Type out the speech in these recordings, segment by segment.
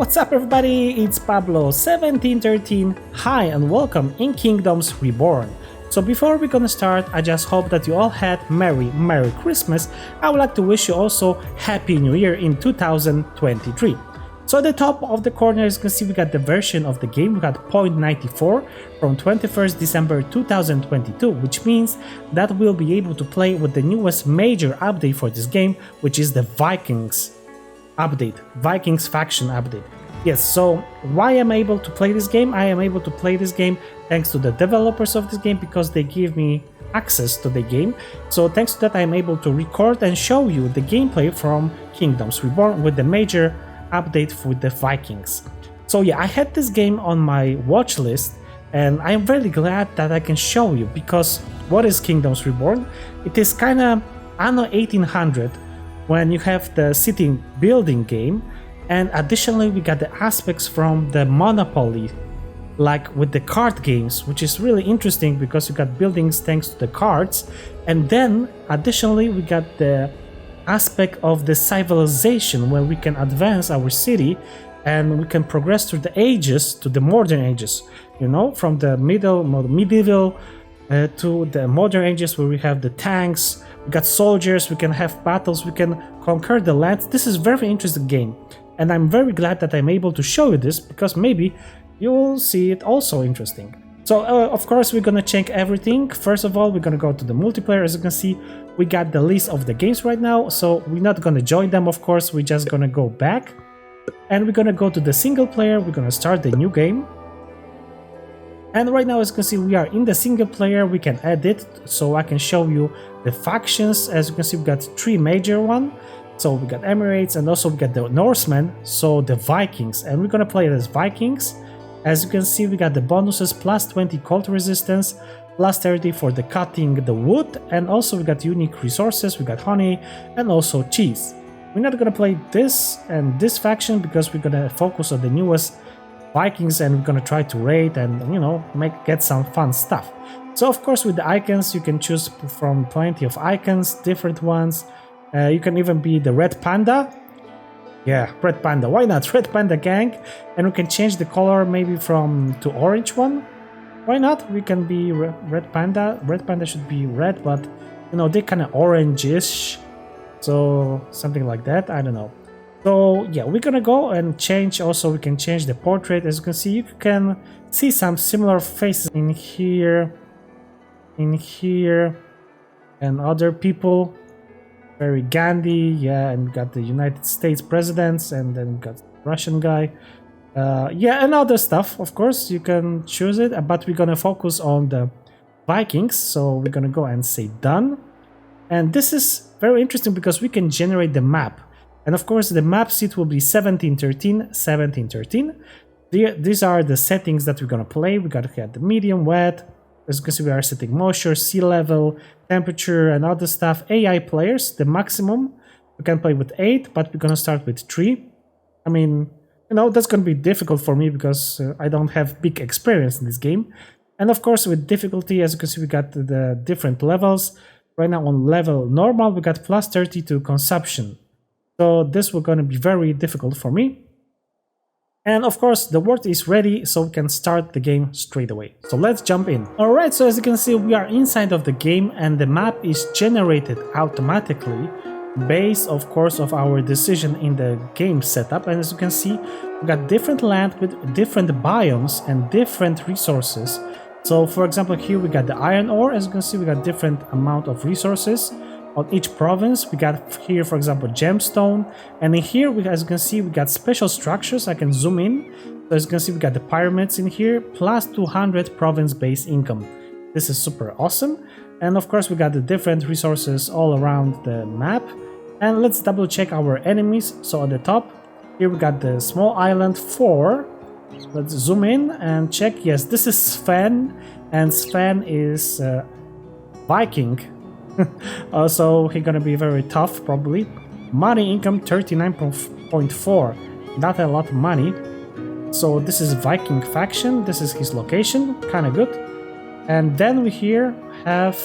What's up everybody, it's Pablo1713. Hi and welcome in Kingdoms Reborn. So before we're gonna start, I just hope that you all had Merry Christmas. I would like to wish you also Happy New Year in 2023. So at the top of the corner, as you can see, we got the version of the game. We got 0.94 from 21st December 2022, which means that we'll be able to play with the newest major update for this game, which is the Vikings update, Vikings faction update. Yes, so why am I able to play this game? I am able to play this game thanks to the developers of this game, because they give me access to the game. So thanks to that, I am able to record and show you the gameplay from Kingdoms Reborn with the major update for the Vikings. So yeah, I had this game on my watch list and I'm really glad that I can show you, because what is Kingdoms Reborn? It is kind of Anno 1800 when you have the city building game, and additionally we got the aspects from the Monopoly, like with the card games, which is really interesting because you got buildings thanks to the cards, and then additionally we got the aspect of the civilization where we can advance our city and we can progress through the ages to the modern ages, you know, from the medieval to the modern ages where we have the tanks, we got soldiers, we can have battles, we can conquer the lands. This is a very interesting game and I'm very glad that I'm able to show you this, because maybe you'll see it also interesting. So of course we're gonna check everything. First of all, we're gonna go to the multiplayer. As you can see, we got the list of the games right now, so we're not gonna join them, of course. We're just gonna go back and we're gonna go to the single player. We're gonna start the new game. And right now, as you can see, we are in the single player. We can edit, so I can show you the factions. As you can see, we got three major ones. So we got Emirates, and also we got the Norsemen, so the Vikings, and we're gonna play it as Vikings. As you can see, we got the bonuses, plus 20 cold resistance, plus 30 for the cutting the wood, and also we got unique resources, we got honey, and also cheese. We're not gonna play this and this faction because we're gonna focus on the newest Vikings, and we're gonna try to raid and, you know, get some fun stuff. So of course with the icons, you can choose from plenty of icons, different ones. You can even be the red panda. Yeah, red panda, why not? Red panda gang. And we can change the color maybe from to orange one. Why not? We can be red panda. Red panda should be red, but you know, they're kind of orange-ish. So something like that, I don't know. So yeah, we're gonna go and change. Also, we can change the portrait. As you can see some similar faces in here, and other people. Very Gandhi, yeah, and we got the United States presidents, and then we got the Russian guy. Yeah, and other stuff, of course, you can choose it, but we're gonna focus on the Vikings, so we're gonna go and say done. And this is very interesting because we can generate the map. And of course, the map seed will be 1713. These are the settings that we're gonna play. We gotta get the medium, wet. As you can see, we are setting moisture, sea level, temperature, and other stuff. AI players, the maximum, we can play with 8, but we're gonna start with 3. I mean, you know, that's gonna be difficult for me because I don't have big experience in this game. And of course, with difficulty, as you can see, we got the different levels. Right now on level normal, we got plus 30 to consumption. So this will gonna be very difficult for me. And of course, the world is ready, so we can start the game straight away. So let's jump in. Alright, so as you can see, we are inside of the game and the map is generated automatically based, of course, of our decision in the game setup. And as you can see, we got different land with different biomes and different resources. So for example, here we got the iron ore. As you can see, we got different amount of resources on each province. We got here, for example, gemstone, and in here, as you can see, we got special structures. I can zoom in. So as you can see, we got the pyramids in here, plus 200 province-based income. This is super awesome. And of course, we got the different resources all around the map. And let's double check our enemies. So at the top, here we got the small island 4. Let's zoom in and check. Yes, this is Sven, and Sven is Viking. So he's gonna be very tough, probably. Money income 39.4, not a lot of money. So this is Viking faction. This is his location, kind of good. And then we here have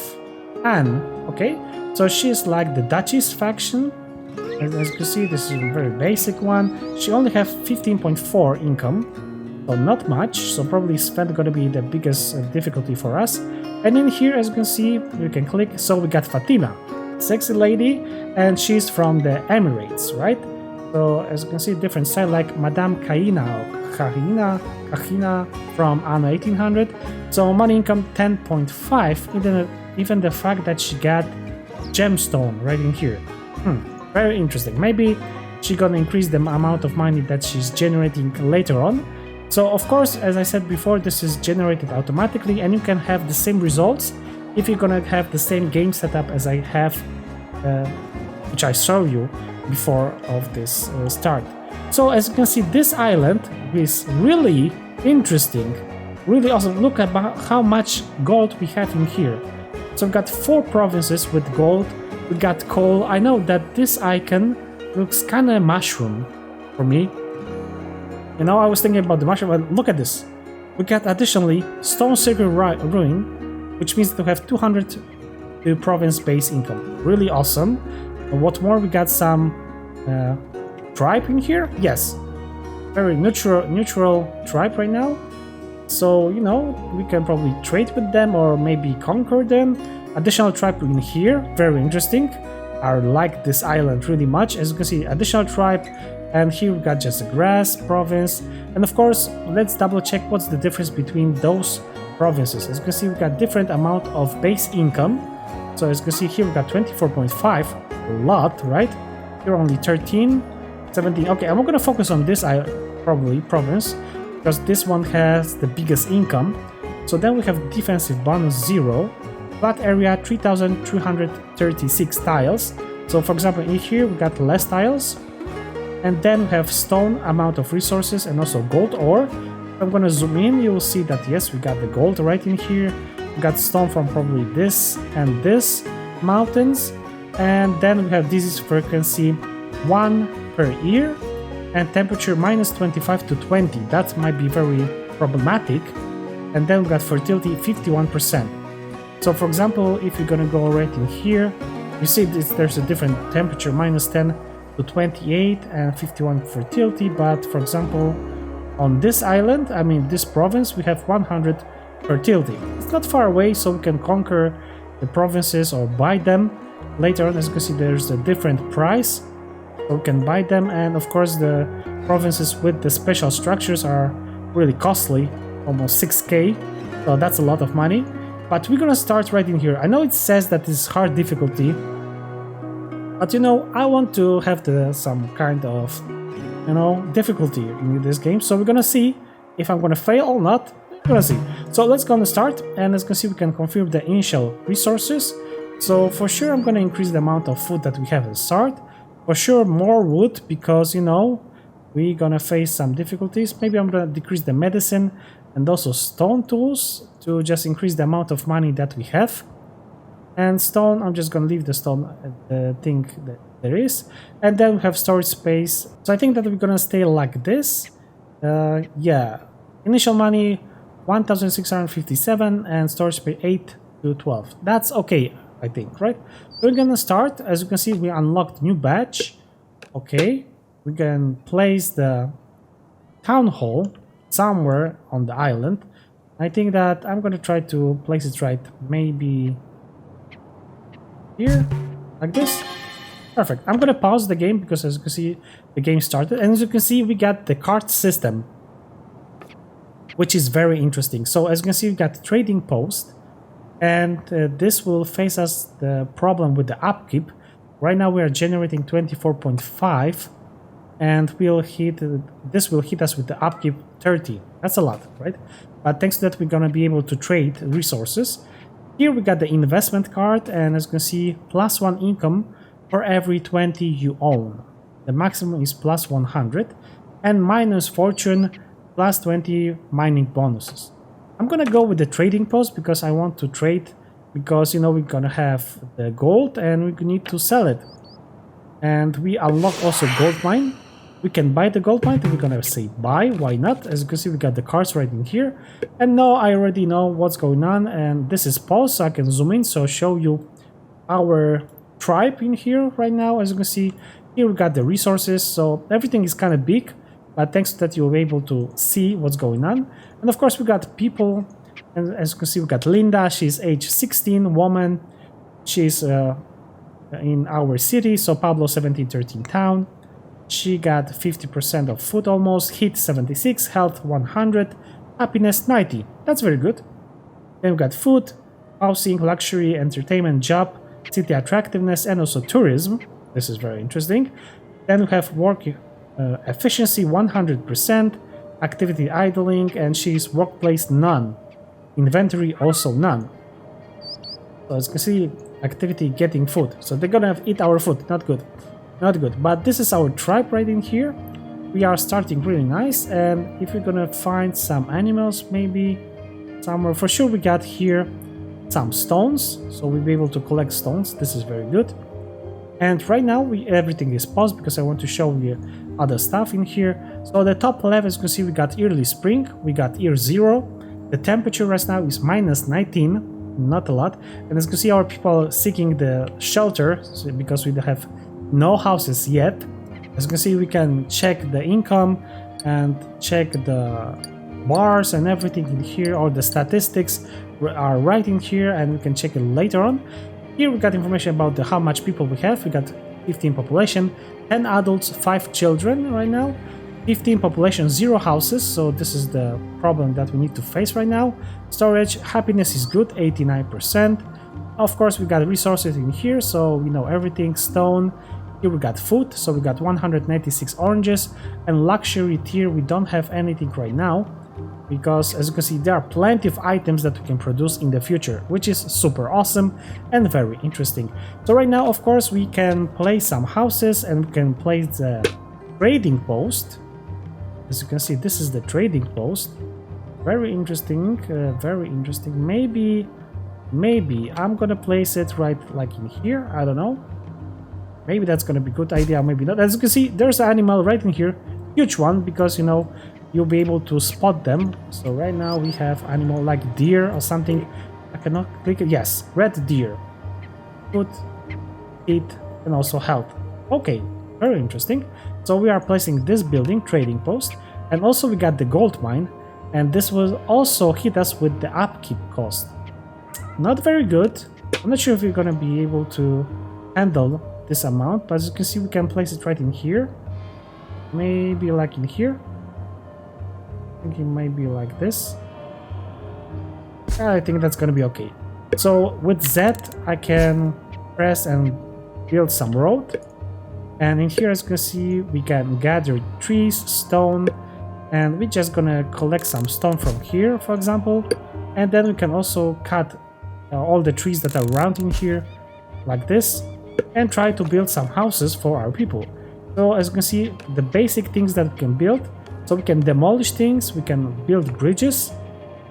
Anne. Okay, so she's like the Duchess faction. As you can see, this is a very basic one. She only have 15.4 income, so not much. So probably spend gonna be the biggest difficulty for us. And in here, as you can see, we can click. So we got Fatima, sexy lady, and she's from the Emirates, right? So as you can see, different style like Madame Kaina or Kahina from Anno 1800. So money income 10.5. Even the fact that she got gemstone right in here. Very interesting. Maybe she's gonna increase the amount of money that she's generating later on. So of course, as I said before, this is generated automatically, and you can have the same results if you're gonna have the same game setup as I have, which I show you before of this start. So as you can see, this island is really interesting, really awesome. Look at how much gold we have in here. So we've got 4 provinces with gold. We got coal. I know that this icon looks kind of mushroom for me. You know, I was thinking about the mushroom, but look at this. We got additionally Stone Circle Ruin, which means that we have 200 province base income. Really awesome. And what more? We got some tribe in here. Yes, very neutral tribe right now. So, you know, we can probably trade with them or maybe conquer them. Additional tribe in here, very interesting. I like this island really much. As you can see, additional tribe, and here we got just a grass province. And of course, let's double check what's the difference between those provinces. As you can see, we got different amount of base income. So as you can see here, we got 24.5, a lot, right? Here only 13, 17. Okay, I'm gonna focus on this probably province, because this one has the biggest income. So then we have defensive bonus 0, flat area 3,336 tiles. So for example, in here we got less tiles, and then we have stone amount of resources and also gold ore. I'm gonna zoom in, you will see that yes, we got the gold right in here. We got stone from probably this and this mountains, and then we have disease frequency 1 per year and temperature minus 25 to 20. That might be very problematic. And then we got fertility 51%. So for example, if you're gonna go right in here, you see there's a different temperature, minus 10 to 28 and 51 fertility. But for example, on this island, I mean this province, we have 100 fertility. It's not far away, so we can conquer the provinces or buy them later on. As you can see, there's a different price, so we can buy them. And of course, the provinces with the special structures are really costly, almost 6k, so that's a lot of money. But we're gonna start right in here. I know it says that it's hard difficulty, but you know, I want to have some kind of, you know, difficulty in this game. So we're gonna see if I'm gonna fail or not. We're gonna see. So let's gonna start, and as you can see, we can confirm the initial resources. So for sure, I'm gonna increase the amount of food that we have at the start. For sure, more wood, because you know, we're gonna face some difficulties. Maybe I'm gonna decrease the medicine and also stone tools to just increase the amount of money that we have. And stone, I'm just gonna leave the stone thing that there is. And then we have storage space. So I think that we're gonna stay like this. Yeah, initial money 1,657 and storage space 8 to 12. That's okay, I think, right? We're gonna start. As you can see, we unlocked new badge. Okay, we can place the town hall somewhere on the island. I think that I'm gonna try to place it right, maybe here, like this. Perfect. I'm gonna pause the game because as you can see, the game started, and as you can see, we got the cart system, which is very interesting. So as you can see, we got the trading post, and this will face us the problem with the upkeep. Right now we are generating 24.5, and this will hit us with the upkeep 30. That's a lot, right? But thanks to that, we're gonna be able to trade resources. Here we got the investment card, and as you can see, +1 income for every 20 you own. The maximum is +100, and minus fortune +20 mining bonuses. I'm gonna go with the trading post because I want to trade, because you know we're gonna have the gold and we need to sell it. And we unlock also gold mine. We can buy the gold mine, and we're gonna say buy, why not? As you can see, we got the cards right in here. And now I already know what's going on, and this is pause, so I can zoom in, so show you our tribe in here right now. As you can see, Here we got the resources, so everything is kind of big, but thanks to that you'll be able to see what's going on. And of course we got people, and as you can see we got Linda, she's age 16, woman. She's in our city, so Pablo 1713 town. She got 50% of food almost, hit 76, health 100, happiness 90. That's very good. Then we got food, housing, luxury, entertainment, job, city attractiveness, and also tourism. This is very interesting. Then we have work efficiency 100%, activity idling, and she's workplace none. Inventory also none. So as you can see, activity getting food. So they're gonna eat our food. Not good. Not good. But this is our tribe right in here. We are starting really nice. And if we're gonna find some animals, maybe somewhere, for sure we got here some stones. So we'll be able to collect stones. This is very good. And right now everything is paused because I want to show you other stuff in here. So the top left, as you can see, we got early spring. We got year 0. The temperature right now is -19. Not a lot, and as you can see, our people seeking the shelter because we have no houses yet. As you can see, we can check the income and check the bars and everything in here, or the statistics are right in here, and we can check it later on. Here we got information about how much people we have. We got 15 population, 10 adults, 5 children right now. 15 population, 0 houses, so this is the problem that we need to face right now. Storage, happiness is good, 89%. Of course, we got resources in here, so we know everything. Stone, here we got food, so we got 196 oranges. And luxury tier, we don't have anything right now, because as you can see, there are plenty of items that we can produce in the future, which is super awesome and very interesting. So right now, of course, we can place some houses and we can place the trading post. As you can see, this is the trading post. Very interesting, very interesting. Maybe I'm gonna place it right like in here. I don't know. Maybe that's gonna be a good idea, maybe not. As you can see, there's an animal right in here. Huge one, because, you know, you'll be able to spot them. So right now we have animal like deer or something. I cannot click it. Yes, red deer. Food, eat, and also health. Okay, very interesting. So we are placing this building, trading post, and also we got the gold mine, and this will also hit us with the upkeep cost. Not very good. I'm not sure if we're gonna be able to handle this amount, but as you can see, we can place it right in here. Maybe like in here. I think it might be like this. I think that's gonna be okay. So with Z, I can press and build some road. And in here, as you can see, we can gather trees, stone, and we're just gonna collect some stone from here, for example. And then we can also cut all the trees that are around in here, like this, and try to build some houses for our people. So as you can see, the basic things that we can build. So we can demolish things, we can build bridges,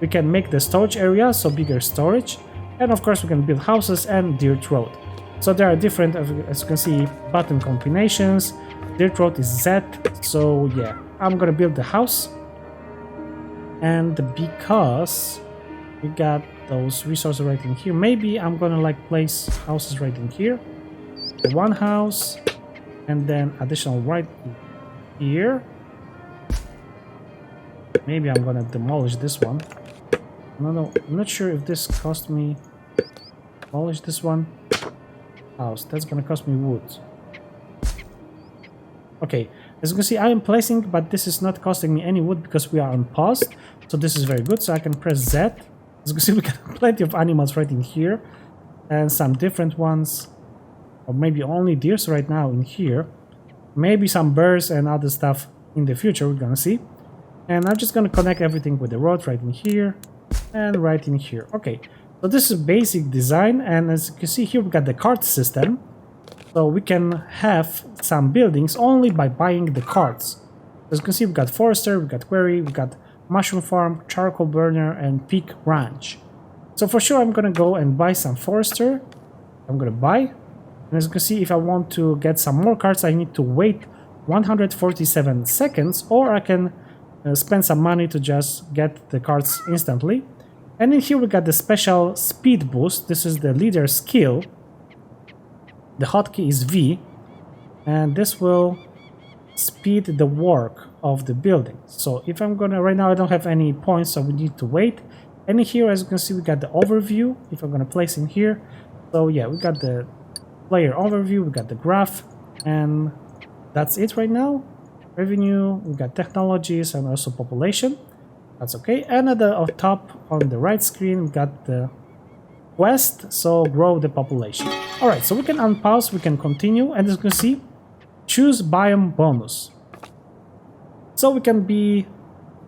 we can make the storage area, so bigger storage, and of course we can build houses and dirt road. So there are different, as you can see, button combinations. Dirt road is Z, so yeah, I'm gonna build the house. And because we got those resources right in here, maybe I'm gonna like place houses right in here. One house, and then additional right here. Maybe I'm gonna demolish this one. No, I'm not sure if this cost me. Demolish this one. House, that's gonna cost me wood. Okay, as you can see, I am placing, but this is not costing me any wood because we are on pause. So this is very good. So I can press Z. As you can see, we got plenty of animals right in here, and some different ones, or maybe only deers right now in here. Maybe some birds and other stuff in the future. We're gonna see. And I'm just gonna connect everything with the road right in here and right in here. Okay. So this is basic design, and as you can see here, we got the cart system. So we can have some buildings only by buying the carts. As you can see, we got forester, we got quarry, we got mushroom farm, charcoal burner, and pig ranch. So for sure, I'm gonna go and buy some forester. I'm gonna buy, and as you can see, if I want to get some more carts, I need to wait 147 seconds, or I can spend some money to just get the carts instantly. And in here we got the special speed boost. This is the leader skill. The hotkey is V. and this will speed the work of the building. So if I'm gonna, right now I don't have any points, so we need to wait. And here, as you can see, we got the overview. If I'm gonna place in here, so yeah, we got the player overview, we got the graph, and that's it right now. Revenue, we got technologies and also population. That's okay. And at the top on the right screen, we got the quest, so grow the population. All right, so we can unpause, we can continue, and as you can see, choose biome bonus. So we can be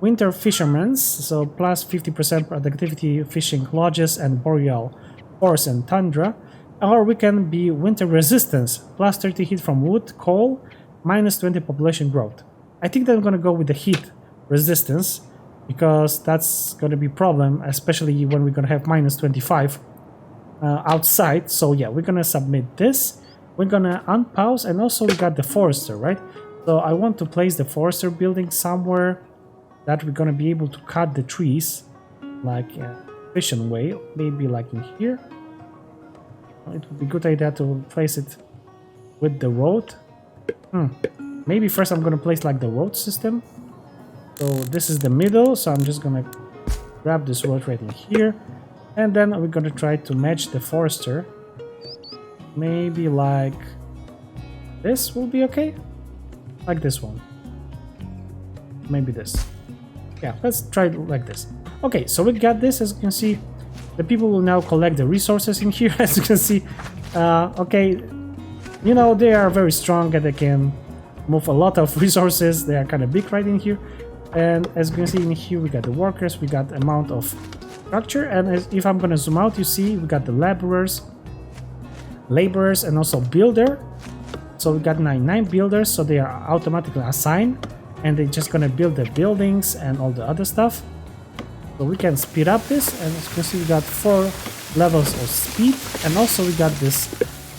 winter fishermen, so plus 50% productivity fishing lodges and boreal forest and tundra, or we can be winter resistance, plus 30 heat from wood, coal, minus 20 population growth. I think that I'm gonna go with the heat resistance because that's gonna be a problem, especially when we're gonna have minus 25 outside. So yeah, we're gonna submit this. We're gonna unpause, and also we got the forester, right? So I want to place the forester building somewhere that we're gonna be able to cut the trees like efficient way, maybe like in here. It would be a good idea to place it with the road. Maybe first I'm gonna place like the road system. So this is the middle, so I'm just gonna grab this road right in here, and then we're gonna try to match the forester. Maybe like this will be okay, like this one. Maybe this. Yeah, let's try it like this. Okay, so we got this. As you can see, the people will now collect the resources in here. As you can see, okay, you know, they are very strong and they can move a lot of resources. They are kind of big right in here. And as you can see in here, we got the workers, we got the amount of structure. And if I'm gonna zoom out, you see we got the laborers, and also builder. So we got 9 builders, so they are automatically assigned, and they're just gonna build the buildings and all the other stuff. So we can speed up this, and as you can see, we got 4 levels of speed, and also we got this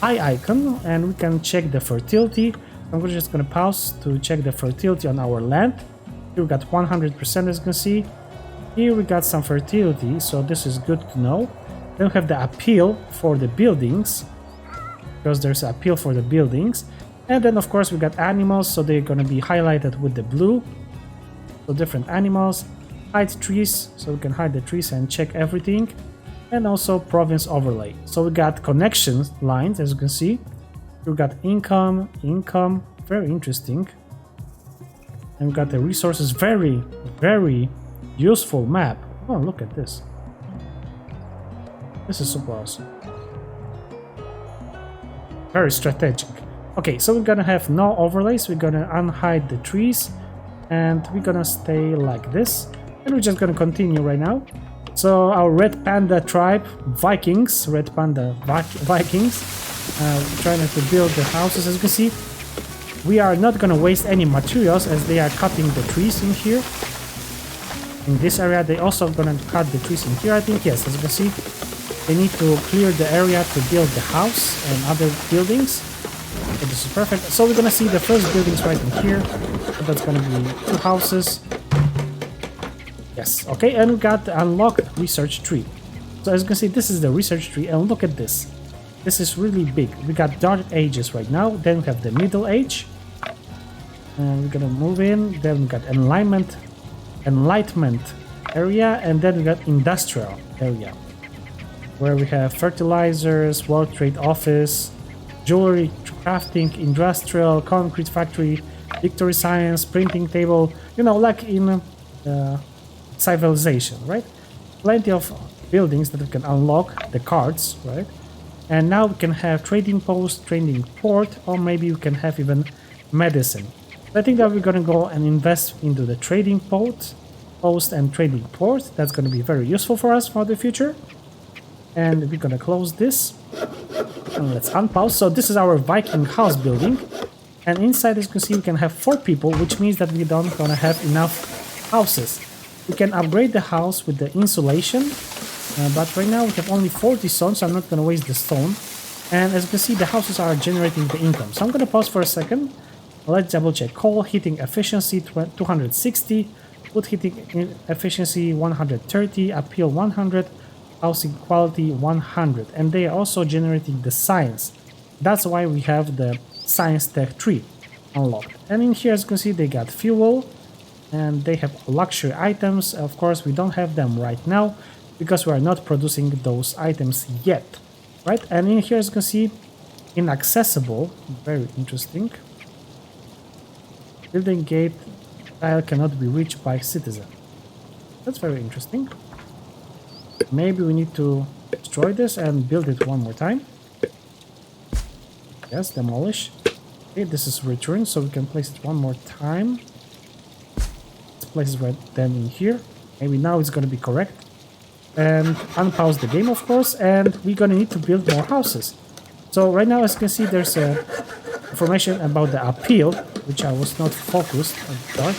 eye icon, and we can check the fertility. I'm just gonna pause to check the fertility on our land. Here we got 100%, as you can see. Here we got some fertility, so this is good to know. Then we have the appeal for the buildings, because there's an appeal for the buildings. And then of course we got animals, so they're gonna be highlighted with the blue. So different animals. Hide trees, so we can hide the trees and check everything. And also province overlay. So we got connection lines, as you can see. We got income, very interesting. And we got the resources, very, very useful map. Oh, look at this. This is super awesome. Very strategic. Okay, so we're gonna have no overlays. We're gonna unhide the trees, and we're gonna stay like this. And we're just gonna continue right now. So our red panda tribe, Vikings, Vikings, trying to build the houses. As you can see, we are not gonna waste any materials as they are cutting the trees in here. In this area, they also gonna cut the trees in here, I think. Yes, as you can see, they need to clear the area to build the house and other buildings. So this is perfect. So we're gonna see the first buildings right in here. So that's gonna be 2 houses. Yes, okay, and we got the unlocked research tree. So as you can see, this is the research tree, and look at this. This is really big. We got dark ages right now, then we have the middle age. And we're gonna move in, then we got enlightenment area, and then we got industrial area, where we have fertilizers, world trade office, jewelry crafting, industrial, concrete factory, victory science, printing table, you know, like in civilization, right? Plenty of buildings that we can unlock, the cards, right? And now we can have trading post, trading port, or maybe we can have even medicine. I think that we're gonna go and invest into the trading post and trading port. That's gonna be very useful for us for the future. And we're gonna close this. And let's unpause. So this is our Viking house building. And inside, as you can see, we can have 4 people, which means that we don't gonna have enough houses. We can upgrade the house with the insulation, but right now we have only 40 stone, so I'm not gonna waste the stone. And as you can see, the houses are generating the income. So I'm gonna pause for a second. Let's double check. Coal heating efficiency 260, wood heating efficiency 130, appeal 100, housing quality 100, and they are also generating the science. That's why we have the science tech 3 unlocked. And in here, as you can see, they got fuel and they have luxury items. Of course, we don't have them right now because we are not producing those items yet, right? And in here, as you can see, inaccessible, very interesting. Building gate tile cannot be reached by citizen. That's very interesting. Maybe we need to destroy this and build it one more time. Yes, demolish. Okay, this is return, so we can place it one more time. Let's place it right then in here. Maybe now it's going to be correct. And unpause the game, of course, and we're going to need to build more houses. So right now, as you can see, there's information about the appeal, which I was not focused on the start.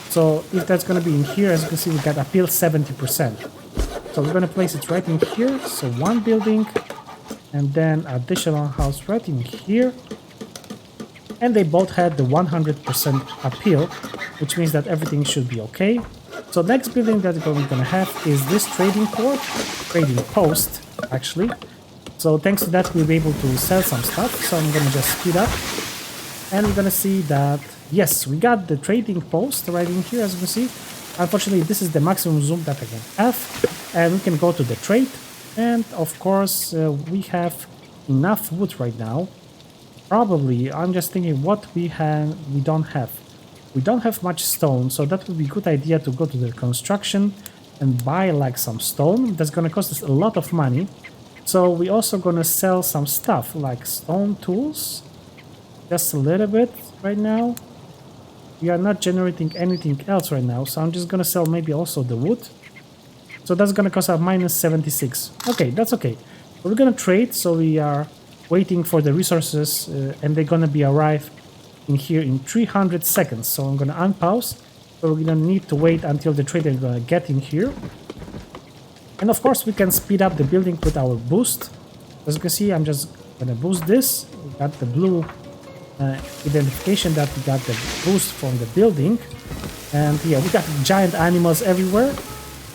So if that's going to be in here, as you can see, we got appeal 70%. So we're going to place it right in here. So one building and then additional house right in here. And they both had the 100% appeal, which means that everything should be okay. So next building that we're going to have is this trading port, trading post, actually. So thanks to that, we'll be able to sell some stuff. So I'm going to just speed up. And we're going to see that, yes, we got the trading post right in here, as you can see. Unfortunately, this is the maximum zoom that I can have. And we can go to the trade. And of course, we have enough wood right now. Probably, I'm just thinking what we don't have. We don't have much stone, so that would be a good idea to go to the construction and buy like some stone. That's going to cost us a lot of money. So we're also going to sell some stuff like stone tools. Just a little bit right now. We are not generating anything else right now, so I'm just going to sell maybe also the wood. So that's going to cost us minus 76. Okay, that's okay. We're going to trade, so we are waiting for the resources and they're going to be arrived in here in 300 seconds. So I'm going to unpause. So we're going to need to wait until the trader is going to get in here. And of course, we can speed up the building with our boost. As you can see, I'm just going to boost this. We got the blue identification that we got the boost from the building. And yeah, we got giant animals everywhere.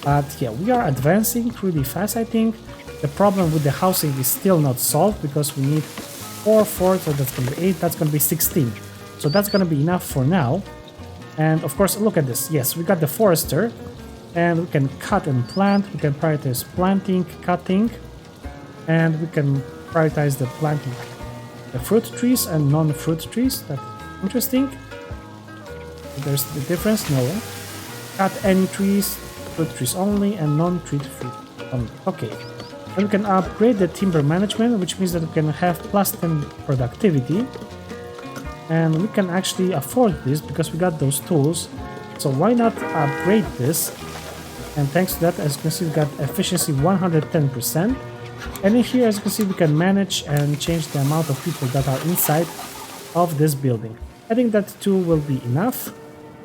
But yeah, we are advancing really fast, I think. The problem with the housing is still not solved because we need 4, so that's going to be 8, that's going to be 16. So that's going to be enough for now. And of course, look at this. Yes, we got the forester. And we can cut and plant. We can prioritize planting, cutting. And we can prioritize the planting the fruit trees and non-fruit trees. That's interesting. There's the difference. No. Cut any trees, fruit trees only, and non-treat fruit only. Okay. And we can upgrade the timber management, which means that we can have plus 10 productivity. And we can actually afford this because we got those tools. So why not upgrade this? And thanks to that, as you can see, we got efficiency 110%. And in here, as you can see, we can manage and change the amount of people that are inside of this building. I think that 2 will be enough.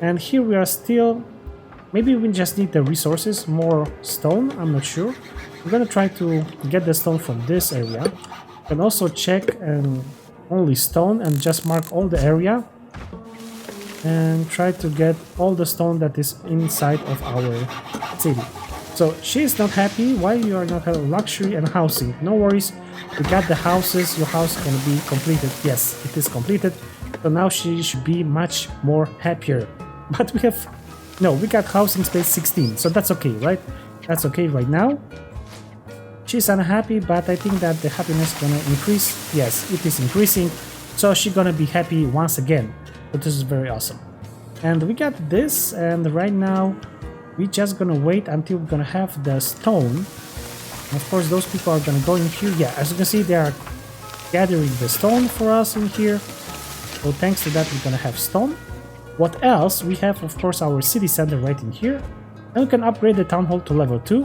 And here we are still... Maybe we just need the resources, more stone, I'm not sure. We're gonna try to get the stone from this area. You can also check only stone and just mark all the area. And try to get all the stone that is inside of our city. So she is not happy. Why you are not having luxury and housing? No worries, we got the houses. Your house can be completed. Yes, it is completed. So now she should be much more happier. But we have... No, we got housing space 16, so that's okay, right? That's okay right now. She's unhappy, but I think that the happiness is gonna increase. Yes, it is increasing, so she's gonna be happy once again. But this is very awesome. And we got this, and right now we're just gonna wait until we're gonna have the stone. And of course, those people are gonna go in here. Yeah, as you can see, they are gathering the stone for us in here. So thanks to that, we're gonna have stone. What else? We have, of course, our city center right in here. And we can upgrade the town hall to level 2.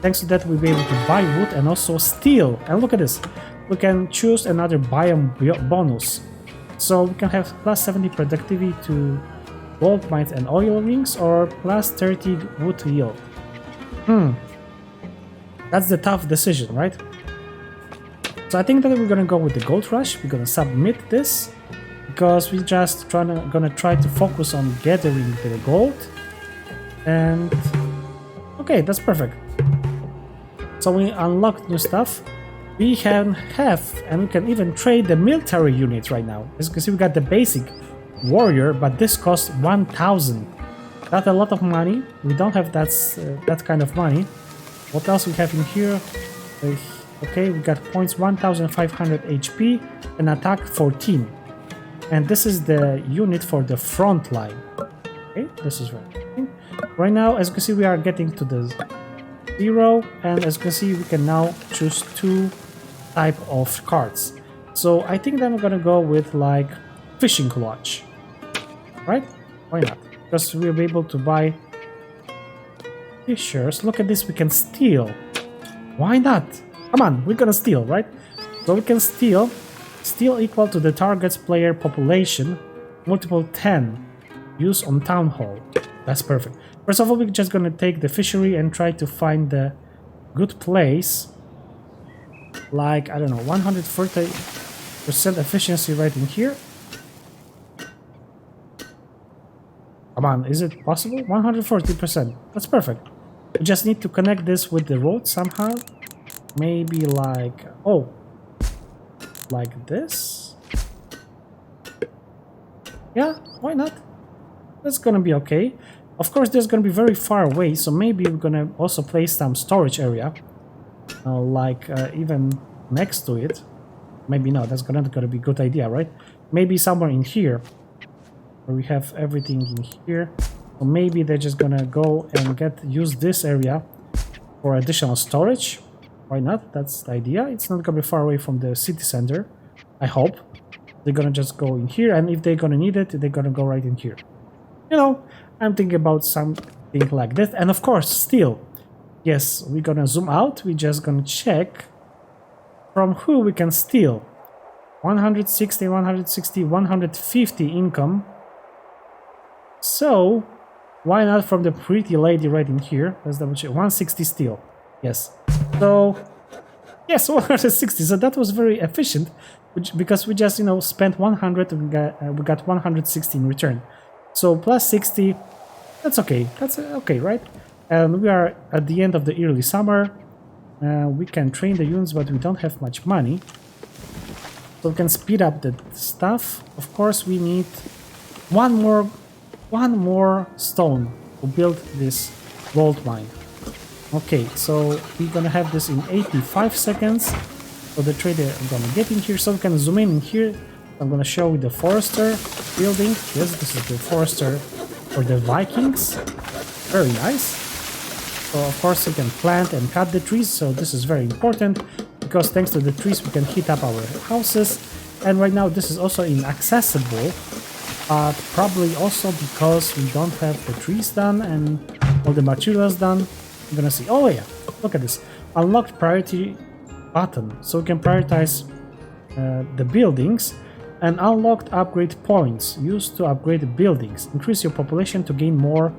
Thanks to that, we'll be able to buy wood and also steel. And look at this. We can choose another biome bonus. So we can have plus 70 productivity to gold mines and oil rings or plus 30 wood yield. That's the tough decision, right? So I think that we're gonna go with the gold rush. We're gonna submit this. Because we're just gonna try to focus on gathering the gold. And okay, that's perfect. So we unlocked new stuff. we can have, and we can even trade the military unit right now. As you can see, we got the basic warrior, but this costs 1,000. That's a lot of money. We don't have that kind of money. What else we have in here? Okay, we got points 1,500 HP and attack 14. And this is the unit for the front line. Okay, this is right. Right now, as you can see, we are getting to the 0, and as you can see, we can now choose 2 type of cards. So I think that I'm gonna go with like fishing lodge, right? Why not? Because we'll be able to buy fishers. Look at this, we can steal. Why not? Come on, we're gonna steal, right? So we can steal equal to the target's player population multiple 10. Use on Town Hall. That's perfect. First of all, we're just gonna take the fishery and try to find the good place. Like, I don't know, 140% efficiency right in here. Come on, is it possible? 140%. That's perfect. We just need to connect this with the road somehow. Maybe like, oh, like this? Yeah, why not? That's gonna be okay. Of course, there's gonna be very far away, so maybe we're gonna also place some storage area, even next to it. Maybe not. That's not gonna be a good idea, right? Maybe somewhere in here, where we have everything in here. Or maybe they're just gonna go and use this area for additional storage. Why not? That's the idea. It's not gonna be far away from the city center. I hope. They're gonna just go in here, and if they're gonna need it, they're gonna go right in here. You know, I'm thinking about something like this. And of course, still, yes, we're gonna zoom out. We're just gonna check from who we can steal. 160, 160, 150 income. So, why not from the pretty lady right in here? Let's double check. 160 steal. Yes. So, yes, 160. So that was very efficient, because we just, spent 100 and we got 160 in return. So plus 60, that's okay. That's okay, right? And we are at the end of the early summer. We can train the units, but we don't have much money. So we can speed up the stuff. Of course, we need one more stone to build this gold mine. Okay, so we're gonna have this in 85 seconds. So the trader is gonna get in here. So we can zoom in here. I'm gonna show you the forester building. Yes, this is the forester for the Vikings. Very nice. So of course we can plant and cut the trees. So this is very important, because thanks to the trees we can heat up our houses. And right now this is also inaccessible, but probably also because we don't have the trees done and all the materials done. I'm gonna see. Oh yeah, look at this. Unlocked priority button. So we can prioritize the buildings. And unlocked upgrade points used to upgrade buildings. Increase your population to gain more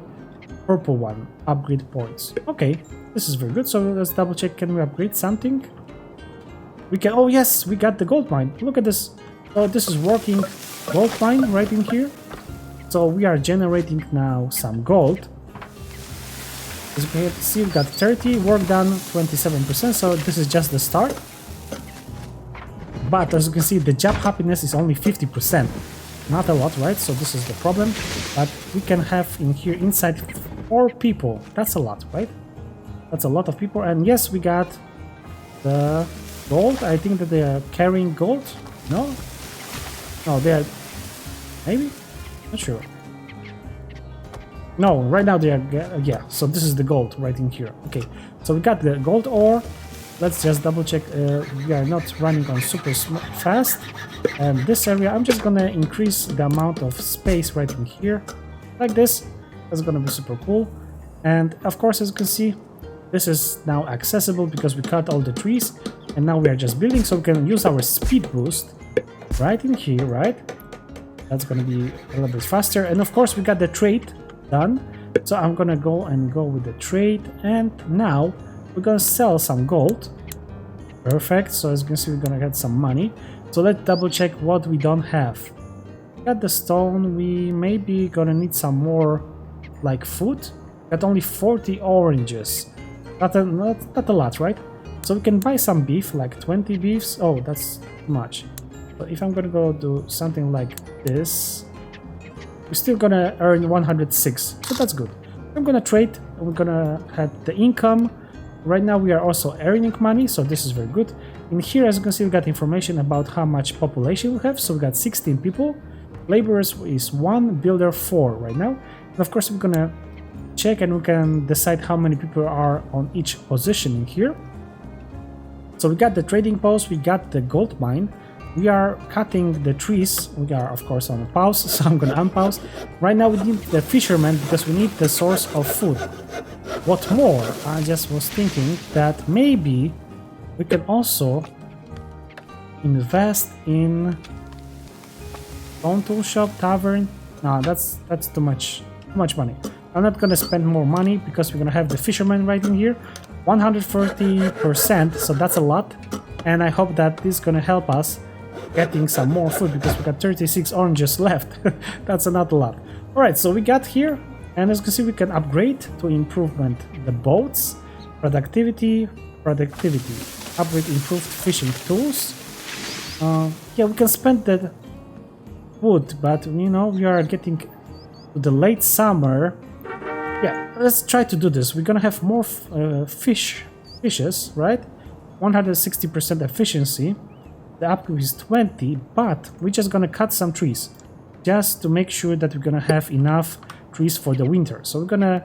purple one upgrade points. Okay, this is very good. So let's double check. Can we upgrade something? We can. Oh yes, we got the gold mine. Look at this. Oh, this is working gold mine right in here. So we are generating now some gold. As you can see, we got 30, work done 27%. So this is just the start. But as you can see, the job happiness is only 50%. Not a lot, right? So this is the problem. But we can have in here inside 4 people. That's a lot, right? That's a lot of people. And yes, we got the gold. I think that they are carrying gold. No? No, they are... Maybe? Not sure. No, right now they are... yeah, so this is the gold right in here. Okay, so we got the gold ore. Let's just double check. We are not running on super fast. And this area, I'm just gonna increase the amount of space right in here, like this. That's gonna be super cool. And of course, as you can see, this is now accessible because we cut all the trees, and now we are just building, so we can use our speed boost right in here, right? That's gonna be a little bit faster. And of course, we got the trade done. So I'm gonna go with the trade, and now we're gonna sell some gold. Perfect. So as you can see, we're gonna get some money. So let's double check what we don't have. Got the stone. We maybe gonna need some more, like food. Got only 40 oranges. Not a lot, right? So we can buy some beef, like 20 beefs. Oh, that's too much. But if I'm gonna go do something like this, we're still gonna earn 106, so that's good. I'm gonna trade, we're gonna have the income. Right now we are also earning money, so this is very good. In here, as you can see, we got information about how much population we have. So we got 16 people. Laborers is 1, builder 4 right now. And of course, we're gonna check and we can decide how many people are on each position in here. So we got the trading post, we got the gold mine. We are cutting the trees. We are, of course, on a pause, so I'm gonna unpause. Right now we need the fishermen because we need the source of food. What more, I just was thinking that maybe we can also invest in stone tool shop, tavern. No, that's too much money. I'm not gonna spend more money because we're gonna have the fishermen right in here. 140%, so that's a lot. And I hope that this is gonna help us getting some more food because we got 36 oranges left. That's not a lot. Alright, so we got here, and as you can see, we can upgrade to improvement the boats, productivity, upgrade improved fishing tools. Yeah, we can spend the wood, but you know, we are getting to the late summer. Yeah, let's try to do this. We're gonna have more fishes, right? 160% efficiency. The upkeep is 20, but we're just gonna cut some trees just to make sure that we're gonna have enough trees for the winter. So we're gonna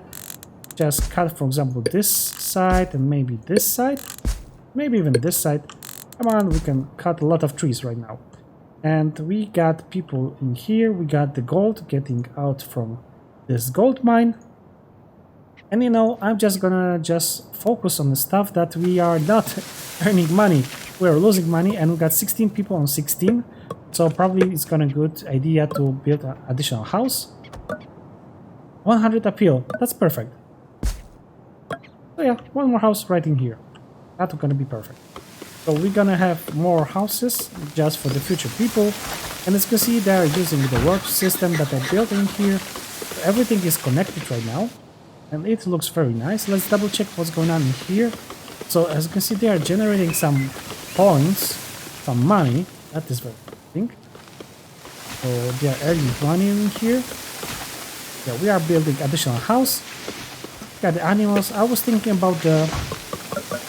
just cut, for example, this side and maybe this side, maybe even this side. Come on, we can cut a lot of trees right now. And we got people in here. We got the gold getting out from this gold mine. And you know, I'm just gonna focus on the stuff that we are not earning money. We're losing money, and we got 16 people on 16. So probably it's gonna good idea to build an additional house. 100 appeal, that's perfect. So yeah, one more house right in here. That's gonna be perfect. So we're gonna have more houses just for the future people. And as you can see, they are using the work system that I built in here. So everything is connected right now. And it looks very nice. Let's double check what's going on in here. So as you can see, they are generating some points, some money. That is very interesting. So they are earning money in here. Yeah, we are building additional house. Got the animals. I was thinking about the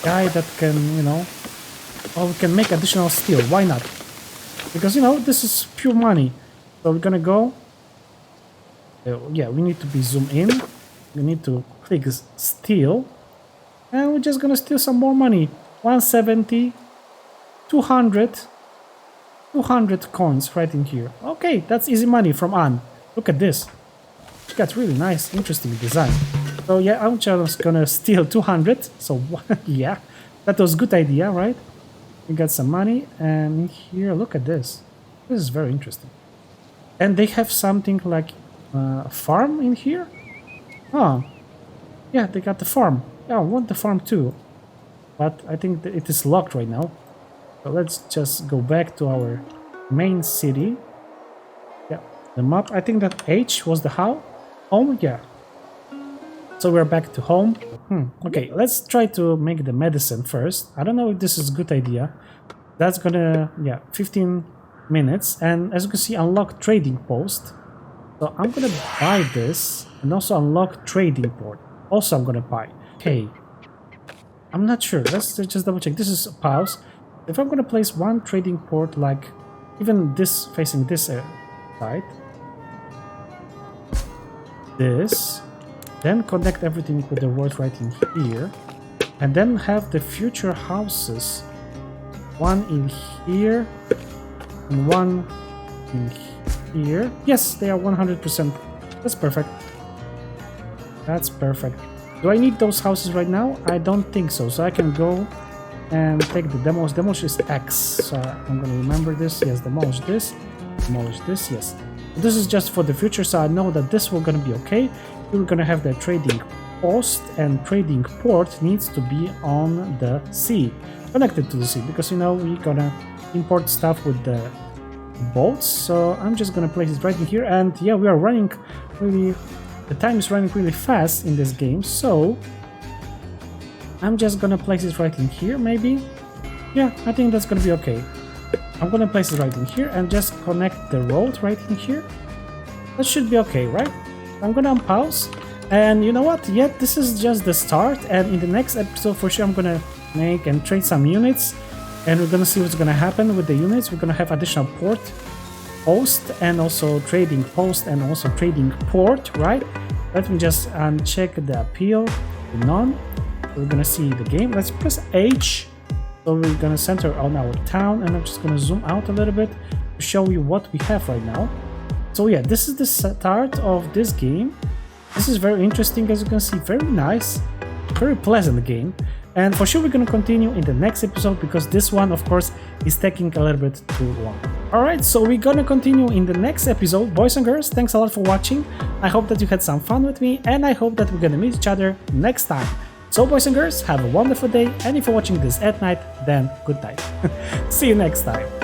guy that can, you know, we can make additional steel. Why not? Because, you know, this is pure money. So we're gonna go. Yeah, we need to be zoom in. We need to click steal. And we're just gonna steal some more money. 170, 200 coins right in here. Okay, that's easy money from Anne. Look at this. She got really nice, interesting design. So yeah, I'm just gonna steal 200. So yeah, that was a good idea, right? We got some money, and here, look at this. This is very interesting. And they have something like a farm in here. Oh, yeah, they got the farm. Yeah, I want the farm too. But I think that it is locked right now. So let's just go back to our main city. Yeah, the map. I think that H was the home. Yeah. So we're back to home. Okay, let's try to make the medicine first. I don't know if this is a good idea. That's gonna, yeah, 15 minutes. And as you can see, unlock trading post. So I'm gonna buy this and also unlock trading port. Also, I'm gonna buy. Okay. I'm not sure. Let's just double check. This is a pause. If I'm gonna place one trading port, like even this facing this side, this, then connect everything with the world right in here, and then have the future houses, one in here and one in here. Yes, they are 100%. That's perfect. That's perfect. Do I need those houses right now? I don't think so. So I can go and take the demolish. Demolish is X. So I'm going to remember this. Yes, demolish this. Demolish this. Yes. This is just for the future. So I know that this will going to be okay. We're going to have the trading post, and trading port needs to be on the sea. Connected to the sea. Because, you know, we're going to import stuff with the boats. So I'm just going to place it right in here. And yeah, we are running really... The time is running really fast in this game, so I'm just gonna place it right in here, maybe. Yeah, I think that's gonna be okay. I'm gonna place it right in here and just connect the road right in here. That should be okay, right? I'm gonna unpause. And you know what? Yeah, this is just the start. And in the next episode, for sure, I'm gonna make and trade some units. And we're gonna see what's gonna happen with the units. We're gonna have additional port post and also trading post and also trading port, right? Let me just check the appeal. None. We're gonna see the game. Let's press H. So we're gonna center on our town, and I'm just gonna zoom out a little bit to show you what we have right now. So yeah, this is the start of this game. This is very interesting, as you can see. Very nice, very pleasant game. And for sure we're gonna continue in the next episode, because this one, of course, is taking a little bit too long. Alright, so we're gonna continue in the next episode. Boys and girls, thanks a lot for watching. I hope that you had some fun with me, and I hope that we're gonna meet each other next time. So boys and girls, have a wonderful day, and if you're watching this at night, then good night. See you next time.